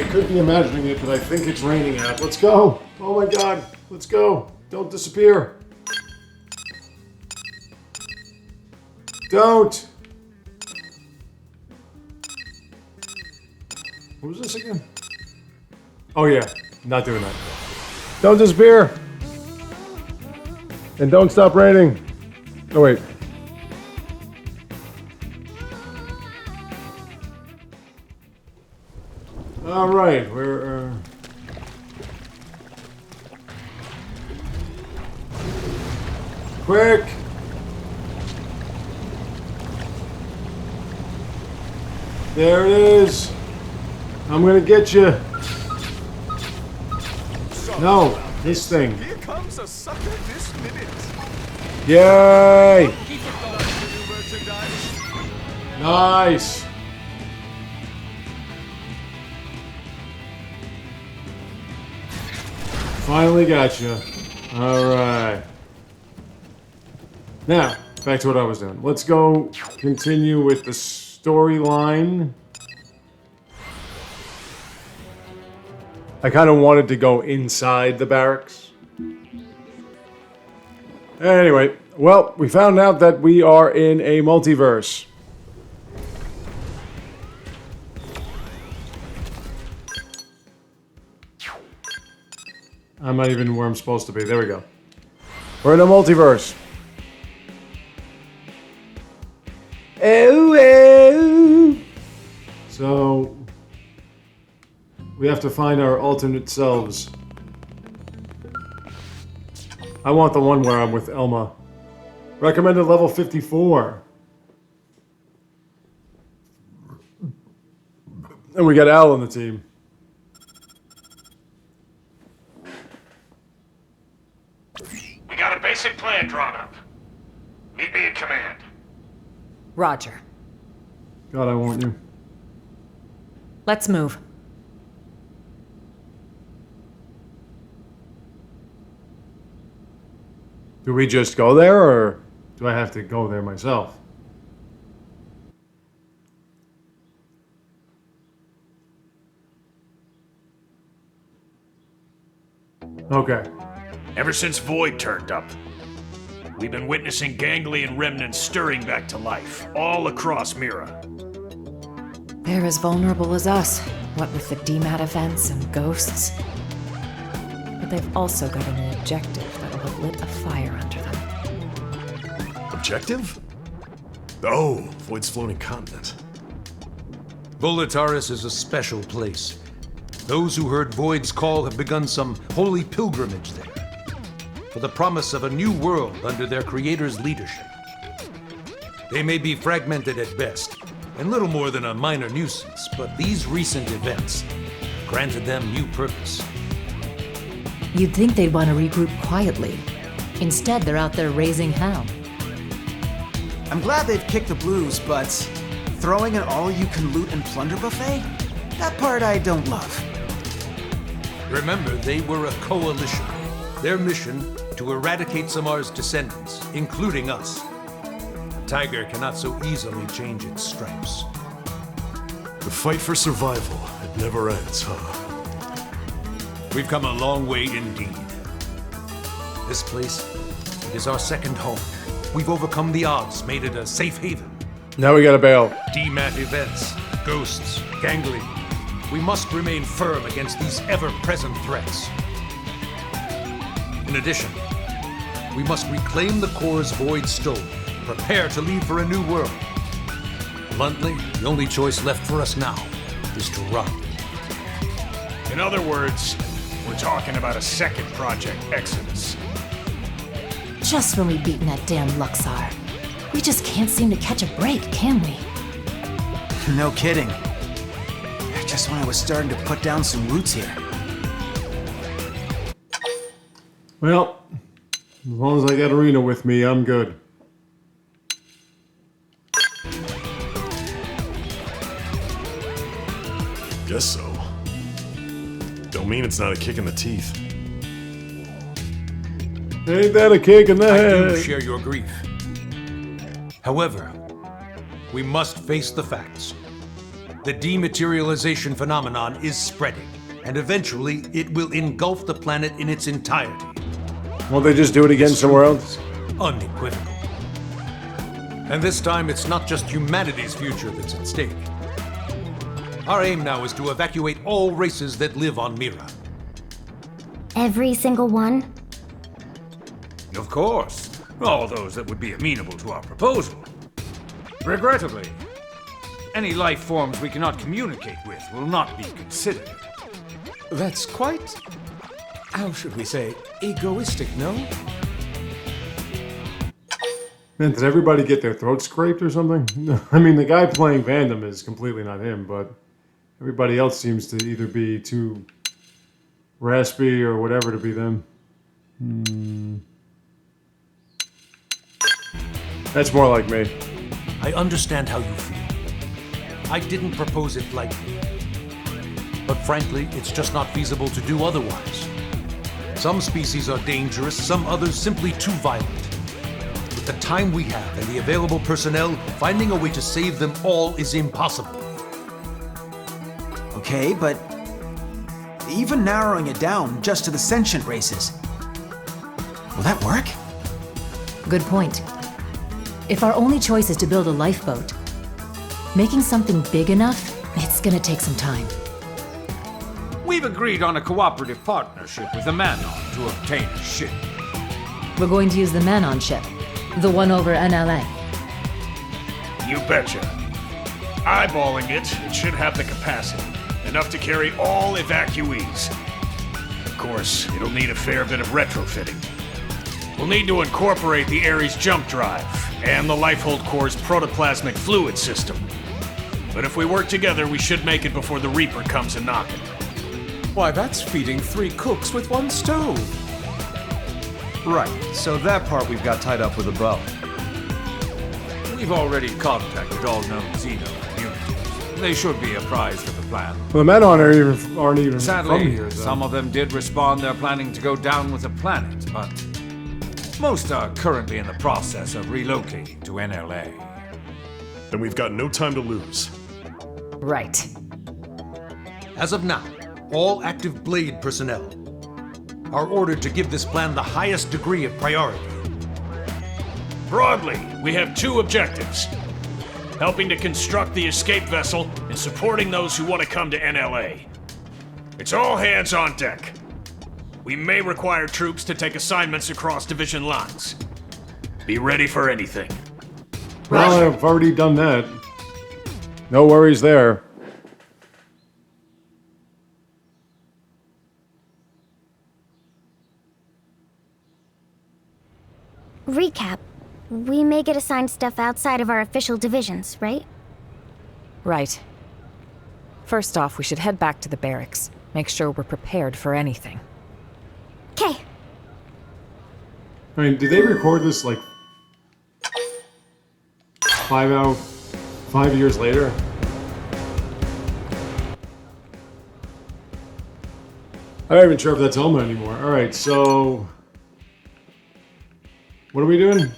I could be imagining it, but I think it's raining out. Let's go. Oh my god. Let's go. Don't disappear. Don't. What was this again? Oh yeah, not doing that. Don't disappear. And don't stop raining. Oh wait. All right, we're quick. There it is. I'm gonna get you. No, this thing. Here comes a sucker this minute. Yay! Nice. Finally got you. All right. Now, back to what I was doing. Let's go continue with the storyline. I kind of wanted to go inside the barracks. Anyway, well, we found out that we are in a multiverse. I'm not even where I'm supposed to be. There we go. We're in a multiverse. Oh. So, we have to find our alternate selves. I want the one where I'm with Elma. Recommended level 54. And we got Al on the team. We got a basic plan drawn up. Meet me in command. Roger. God, I want you. Let's move. Do we just go there, or do I have to go there myself? Okay. Ever since Void turned up, we've been witnessing ganglion remnants stirring back to life, all across Mira. They're as vulnerable as us, what with the DMAT events and ghosts. But they've also got a new objective that will have lit a fire under them. Objective? Oh, Void's floating continent. Volataris is a special place. Those who heard Void's call have begun some holy pilgrimage there, for the promise of a new world under their creator's leadership. They may be fragmented at best, and little more than a minor nuisance, but these recent events granted them new purpose. You'd think they'd want to regroup quietly. Instead, they're out there raising hell. I'm glad they've kicked the blues, but throwing an all-you-can-loot and plunder buffet? That part I don't love. Remember, they were a coalition. Their mission, to eradicate Samar's descendants, including us. A tiger cannot so easily change its stripes. The fight for survival, it never ends, huh? We've come a long way indeed. This place, it is our second home. We've overcome the odds, made it a safe haven. Now we gotta bail. DMAT events, ghosts, ganglion. We must remain firm against these ever-present threats. In addition, we must reclaim the cores Void stole, prepare to leave for a new world. Bluntly, the only choice left for us now is to run. In other words, we're talking about a second Project Exodus. Just when we've beaten that damn Luxar. We just can't seem to catch a break, can we? No kidding. Just when I was starting to put down some roots here. Well, as long as I got Arena with me, I'm good. Guess so. Don't mean it's not a kick in the teeth. Ain't that a kick in the I head? do share your grief. However, we must face the facts. The dematerialization phenomenon is spreading, and eventually it will engulf the planet in its entirety. Won't they just do it again somewhere else? Unequivocal. And this time, it's not just humanity's future that's at stake. Our aim now is to evacuate all races that live on Mira. Every single one? Of course. All those that would be amenable to our proposal. Regrettably, any life forms we cannot communicate with will not be considered. That's quite, how should we say, egoistic, no? Man, did everybody get their throat scraped or something? I mean, the guy playing Vandom is completely not him, but everybody else seems to either be too raspy or whatever to be them. That's more like me. I understand how you feel. I didn't propose it lightly. But frankly, it's just not feasible to do otherwise. Some species are dangerous, some others simply too violent. With the time we have and the available personnel, finding a way to save them all is impossible. Okay, but even narrowing it down just to the sentient races, will that work? Good point. If our only choice is to build a lifeboat, making something big enough, it's gonna take some time. We've agreed on a cooperative partnership with the Manon to obtain a ship. We're going to use the Manon ship, the one over NLA. You betcha. Eyeballing it, it should have the capacity. Enough to carry all evacuees. Of course, it'll need a fair bit of retrofitting. We'll need to incorporate the Ares jump drive and the Lifehold Core's protoplasmic fluid system. But if we work together, we should make it before the Reaper comes a knocking. Why, that's feeding 3 cooks with 1 stove. Right, so that part we've got tied up with a bow. We've already contacted all known Xeno communities. They should be apprised of the plan. Well, the men aren't even from Sadly, here, though. some of them did respond they're planning to go down with the planet, but most are currently in the process of relocating to NLA. Then we've got no time to lose. Right. As of now, all active Blade personnel are ordered to give this plan the highest degree of priority. Broadly, we have 2 objectives. Helping to construct the escape vessel and supporting those who want to come to NLA. It's all hands on deck. We may require troops to take assignments across division lines. Be ready for anything. Well, I've already done that. No worries there. Recap. We may get assigned stuff outside of our official divisions, right? Right. First off, we should head back to the barracks. Make sure we're prepared for anything. Okay. I mean, did they record this like 5 years later? I'm not even sure if that's Elma anymore. Alright, so... What are we doing?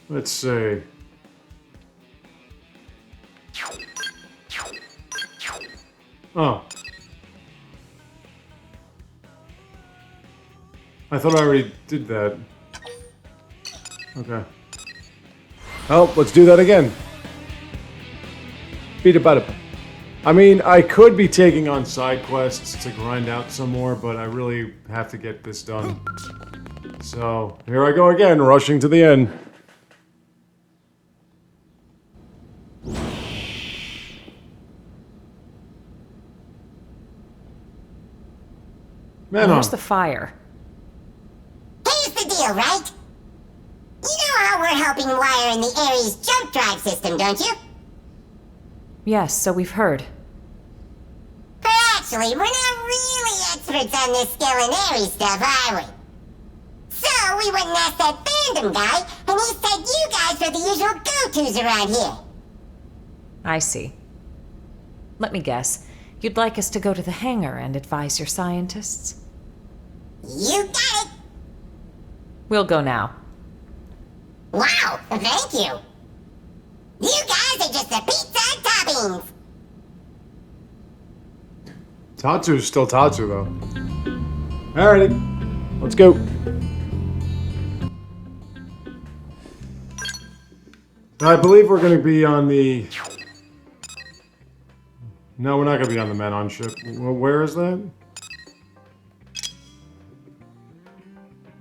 Let's see. Oh. I thought I already did that. Okay. Well, let's do that again. Beat about it. I mean, I could be taking on side quests to grind out some more, but I really have to get this done. So, here I go again, rushing to the end. Man, Where's the fire? Here's the deal, right? You know how we're helping wire in the Ares jump drive system, don't you? Yes, so we've heard. But actually, we're not really experts on this skill in Ares stuff, are we? So we went and asked that Vandom guy, and he said you guys are the usual go-tos around here. I see. Let me guess. You'd like us to go to the hangar and advise your scientists? You got it! We'll go now. Wow, thank you! You guys are just the pizza toppings! Tatsu's still Tatsu, though. Alrighty, let's go. I believe we're going to be on the... No, we're not going to be on the Menon ship. Well, where is that?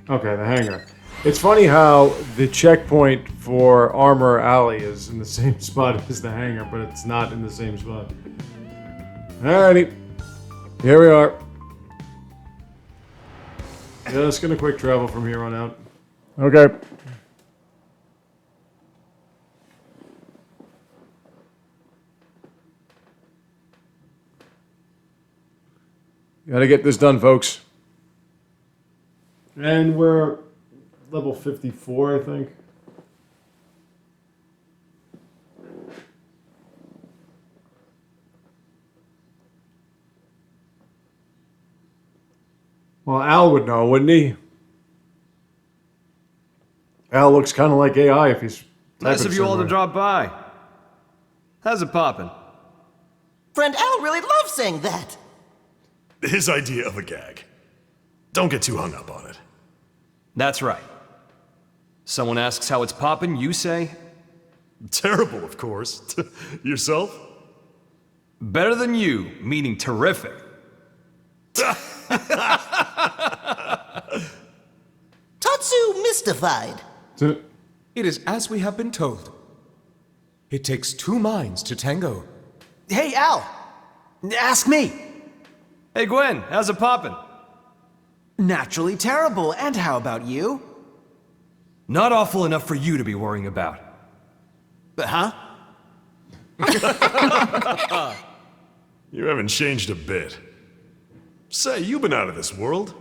Okay, the hangar. It's funny how the checkpoint for Armor Alley is in the same spot as the hangar, but it's not in the same spot. Alrighty. Here we are. Just gonna quick travel from here on out. Okay. Gotta get this done, folks. And we're level 54, I think. Well, Al would know, wouldn't he? Al looks kind of like AI if he's... Nice of you all to somewhere. drop by. How's it poppin'? Friend Al really loves saying that. His idea of a gag. Don't get too hung up on it. That's right. Someone asks how it's poppin', you say? Terrible, of course. Yourself? Better than you, meaning terrific. Tatsu mystified. It is as we have been told. It takes two minds to tango. Hey, Al! Ask me! Hey, Gwen, how's it poppin'? Naturally terrible, and how about you? Not awful enough for you to be worrying about. Huh? You haven't changed a bit. Say, you've been out of this world.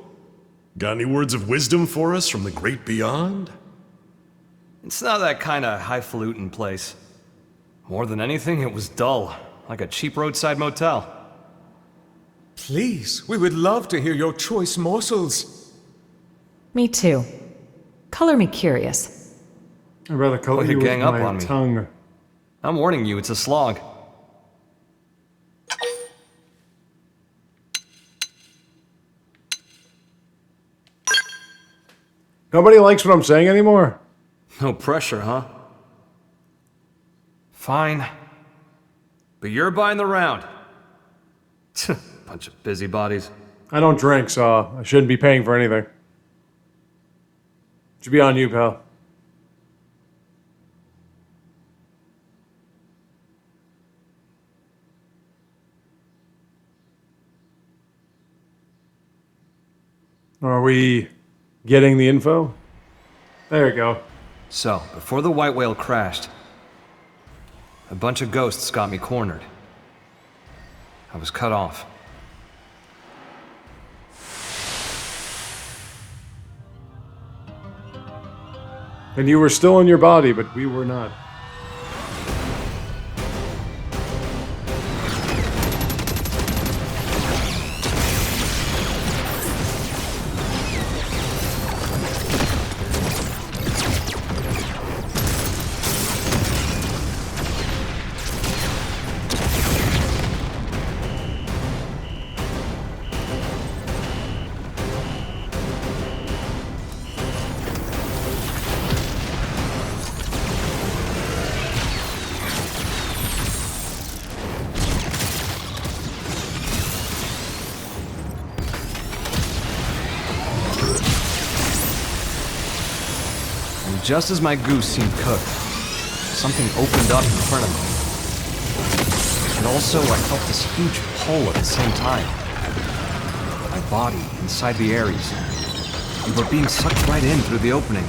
Got any words of wisdom for us from the great beyond? It's not that kind of highfalutin place. More than anything, it was dull, like a cheap roadside motel. Please, we would love to hear your choice morsels. Me too. Color me curious. I'd rather color Way to you with gang up my on me. tongue. I'm warning you, it's a slog. Nobody likes what I'm saying anymore? No pressure, huh? Fine. But you're buying the round. Bunch of busybodies. I don't drink, so I shouldn't be paying for anything. Should be on you, pal. Are we getting the info? There we go. So, before the white whale crashed, a bunch of ghosts got me cornered. I was cut off. And you were still in your body, but we were not. Just as my goose seemed cooked, something opened up in front of me. And also, I felt this huge pull at the same time. My body inside the Ares. We were being sucked right in through the opening.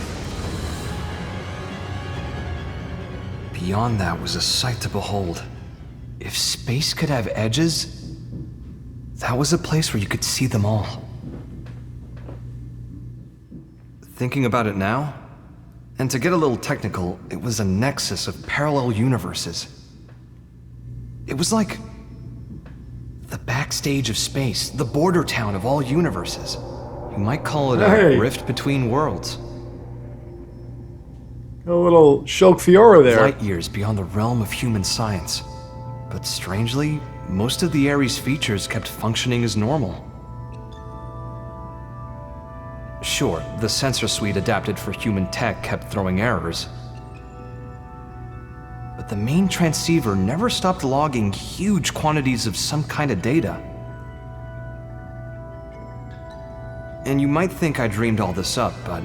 Beyond that was a sight to behold. If space could have edges, that was a place where you could see them all. Thinking about it now, and to get a little technical, it was a nexus of parallel universes. It was like The backstage of space, the border town of all universes. You might call it Hey. a rift between worlds. A little Shulk Fiora there. Light years beyond the realm of human science. But strangely, most of the Ares features kept functioning as normal. Sure, the sensor suite adapted for human tech kept throwing errors. But the main transceiver never stopped logging huge quantities of some kind of data. And you might think I dreamed all this up, but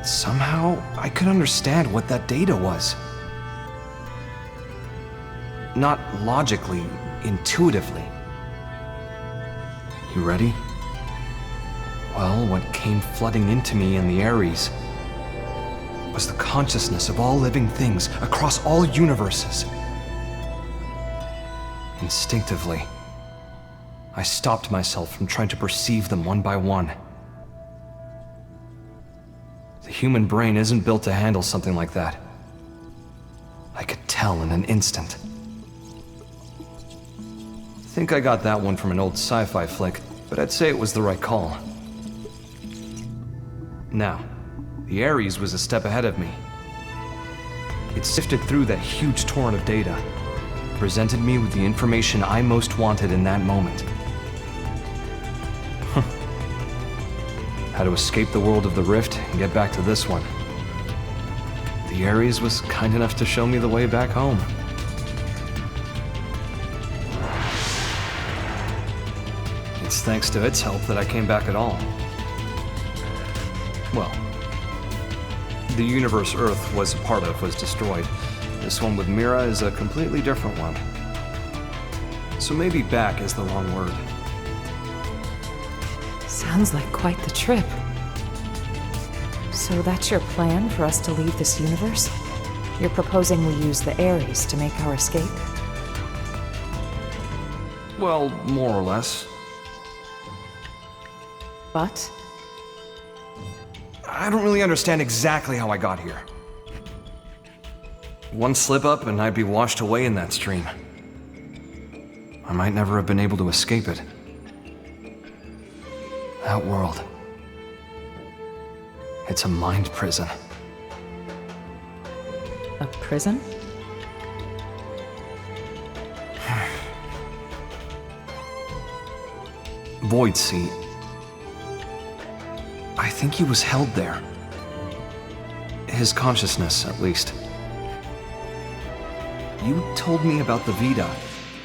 somehow I could understand what that data was. Not logically, intuitively. You ready? Well, what came flooding into me in the Ares was the consciousness of all living things across all universes. Instinctively, I stopped myself from trying to perceive them one by one. The human brain isn't built to handle something like that. I could tell in an instant. I think I got that one from an old sci-fi flick, but I'd say it was the right call. Now, the Ares was a step ahead of me. It sifted through that huge torrent of data, presented me with the information I most wanted in that moment. How to escape the world of the Rift and get back to this one. The Ares was kind enough to show me the way back home. It's thanks to its help that I came back at all. Well, the universe Earth was a part of was destroyed. This one with Mira is a completely different one. So maybe back is the wrong word. Sounds like quite the trip. So that's your plan for us to leave this universe? You're proposing we use the Ares to make our escape? Well, more or less. But? I don't really understand exactly how I got here. One slip up and I'd be washed away in that stream. I might never have been able to escape it. That world. It's a mind prison. A prison? Void Seat. I think he was held there. His consciousness, at least. You told me about the Vita,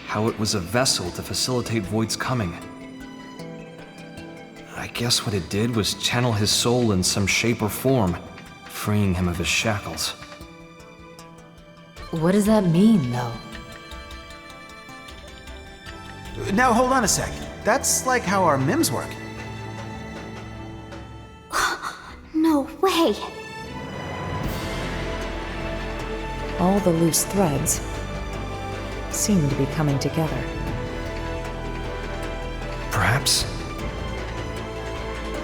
how it was a vessel to facilitate Void's coming. I guess what it did was channel his soul in some shape or form, freeing him of his shackles. What does that mean, though? Now hold on a sec. That's like how our MIMs work. No way. All the loose threads seem to be coming together.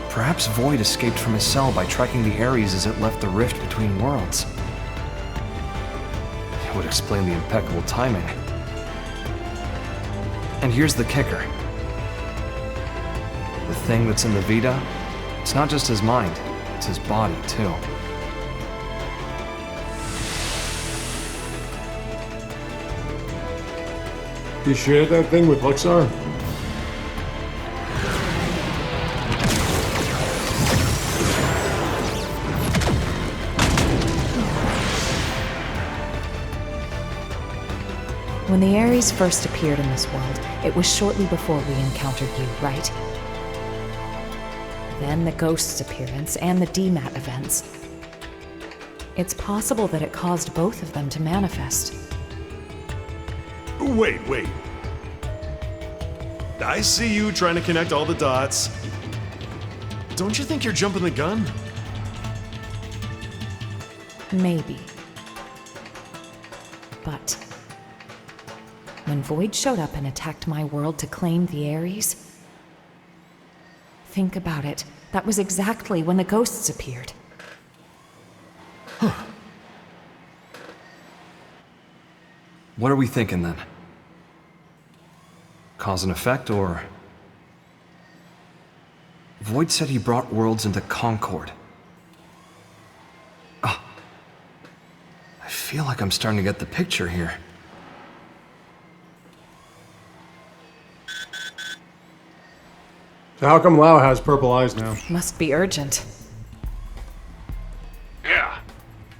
Perhaps Void escaped from his cell by tracking the Ares as it left the rift between worlds. It would explain the impeccable timing. And here's the kicker. The thing that's in the Vita, it's not just his mind, it's his body, too. You shared that thing with Luxar? When the Ares first appeared in this world, it was shortly before we encountered you, right? Then the Ghost's appearance and the DMAT events. It's possible that it caused both of them to manifest. Wait. I see you trying to connect all the dots. Don't you think you're jumping the gun? Maybe. But when Void showed up and attacked my world to claim the Ares, think about it. That was exactly when the Ghosts appeared. What are we thinking then? cause and effect, or... Void said he brought worlds into Concord. Ah. I feel like I'm starting to get the picture here. So how come Lau has purple eyes now? Must be urgent. Yeah.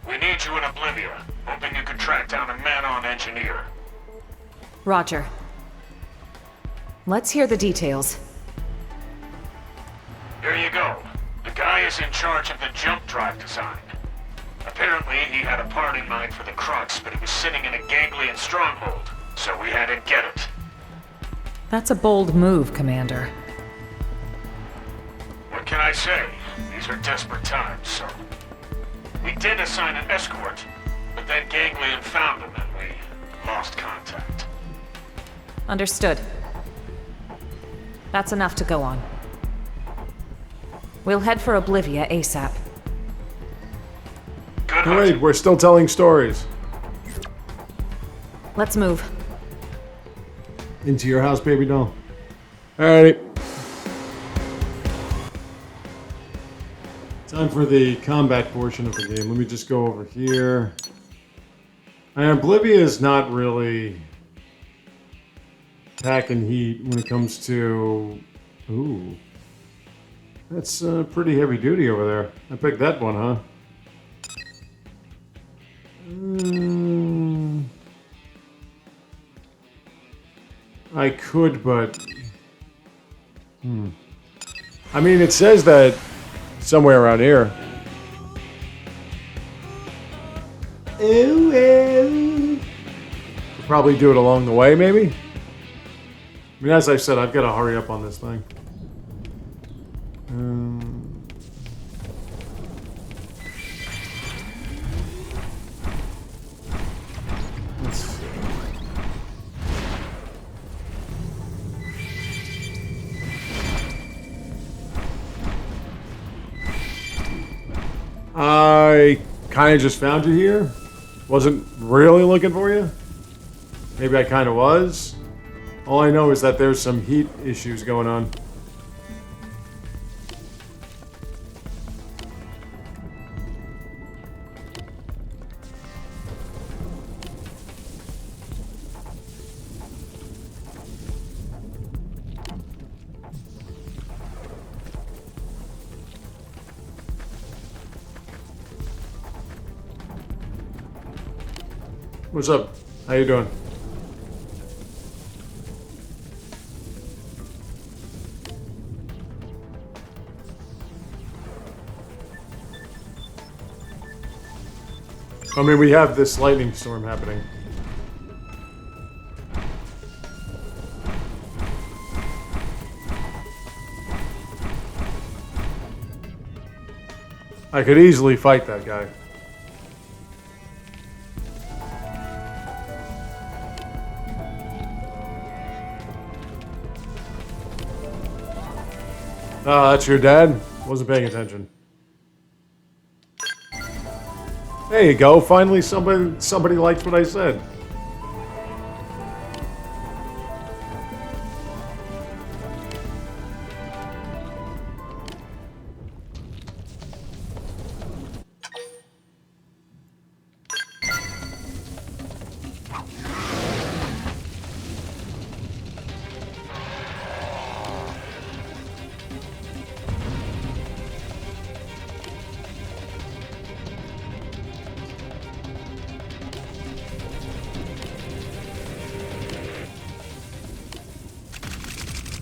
We need you in Oblivia. Hoping you can track down a man-on engineer. Roger. Let's hear the details. Here you go. The guy is in charge of the jump drive design. Apparently, he had a part in mind for the Crux, but it was sitting in a ganglion stronghold, so we had him get it. That's a bold move, Commander. What can I say? These are desperate times, so... We did assign an escort, but then Ganglion found him and we lost contact. Understood. That's enough to go on. We'll head for Oblivia ASAP. Good Wait, we're still telling stories. Let's move. Into your house, baby doll. Alrighty. Time for the combat portion of the game. Let me just go over here. And Oblivia is not really packing heat when it comes to... Ooh. That's pretty heavy duty over there. I picked that one, huh? I could, but... I mean, it says that somewhere around here. Ooh, ooh. Probably do it along the way, maybe? I mean, as I said, I've got to hurry up on this thing. Let's see. I kind of just found you here. Wasn't really looking for you. Maybe I kind of was. All I know is that there's some heat issues going on. What's up? How you doing? I mean, we have this lightning storm happening. I could easily fight that guy. Oh, that's your dad? Wasn't paying attention. There you go. Finally, somebody likes what I said.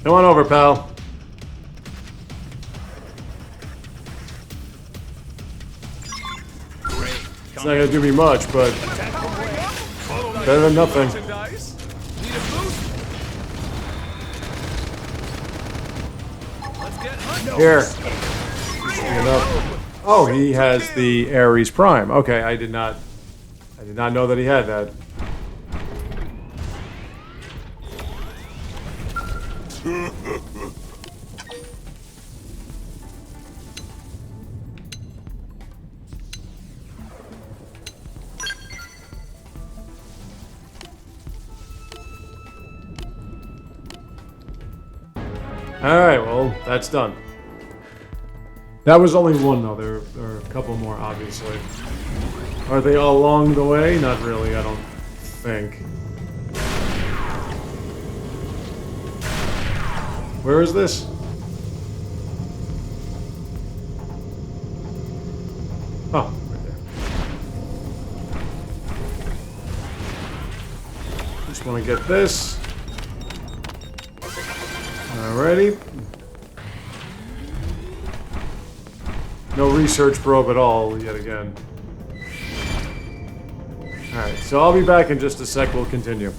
Come on over, pal. It's not gonna do me much, but better than nothing. Here. Oh, he has the Ares Prime. Okay, I did not know that he had that. Alright, well, that's done. That was only one, though. There are a couple more, obviously. Are they all along the way? Not really, I don't think. Where is this? Oh, right there. Just want to get this. Alrighty. No research probe at all, yet again. Alright, so I'll be back in just a sec. We'll continue.